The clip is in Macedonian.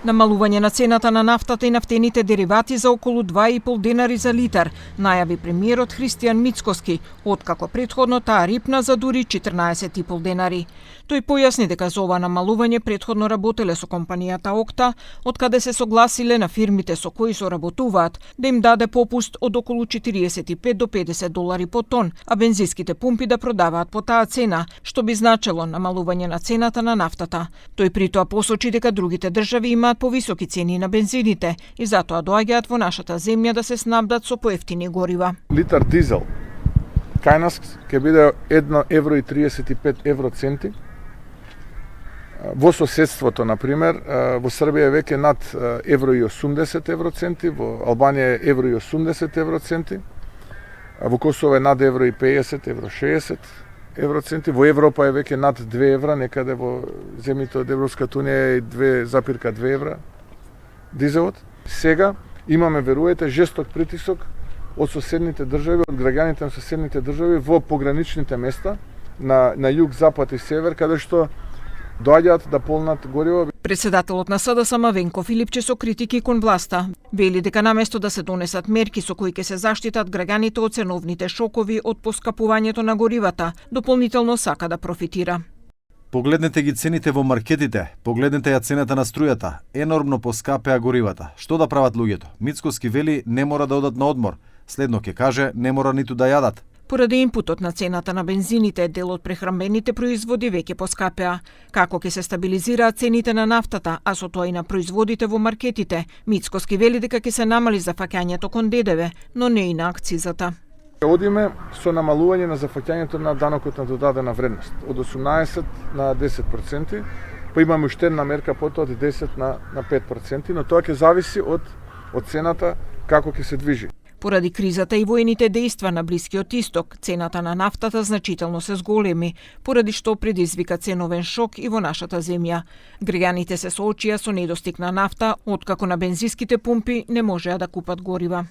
Намалување на цената на нафтата и нафтените деривати за околу 2,5 денари за литар, најави премиерот Христијан Мицкоски, откако претходно таа рипна за дури 14,5 денари. Тој појасни дека за ова намалување претходно работеле со компанијата Окта, откаде се согласиле на фирмите со кои соработуваат да им даде попуст од околу 45 до 50 долари по тон, а бензинските пумпи да продаваат по таа цена, што би значело намалување на цената на нафтата. Тој притоа посочи дека другите држави имаат повисоки цени на бензините и затоа доаѓаат во нашата земја да се снабдат со поевтини горива. Литар дизел кај нас ќе биде 1,35 евроценти. Во соседството, например, во Србија веќе над 1,80 евроценти, во Албанија е 1,80 евроценти, во Косово е над 1,50, 1,60 евроценти, во Европа е веќе над 2 евра, некаде во земјите од Европската унија е 2,2 евра дизелот. Сега имаме, веруете, жесток притисок од соседните држави, од граѓаните на соседните држави во пограничните места на југ, запад и север, каде што доаѓаат да полнат гориво. Председателот на СДСМ Венко Филипче со критики кон власта вели дека наместо да се донесат мерки со кои ќе се заштитат граѓаните од ценовните шокови од поскапувањето на горивата, дополнително сака да профитира. Погледнете ги цените во маркетите, погледнете ја цената на струјата, енормно поскапеа горивата. Што да прават луѓето? Мицкоски вели не мора да одат на одмор, следно ќе каже не мора ниту да јадат. Поради импутот на цената на бензините, дел од прехранбените производи веќе поскапеа. Како ќе се стабилизираат цените на нафтата, а со тоа и на производите во маркетите, Мицкоски вели дека ќе се намали зафаќањето кон ДДВ, но не и на акцизата. Одиме со намалување на зафаќањето на данокот на додадена вредност од 18 на 10%, па имаме уште една мерка потоа од 10 на 5%, но тоа ќе зависи од цената како ќе се движи. Поради кризата и воените дејства на Блискиот Исток, цената на нафтата значително се зголеми, поради што предизвика ценовен шок и во нашата земја. Граѓаните се соочија со недостиг на нафта, откако на бензинските пумпи не можеа да купат горива.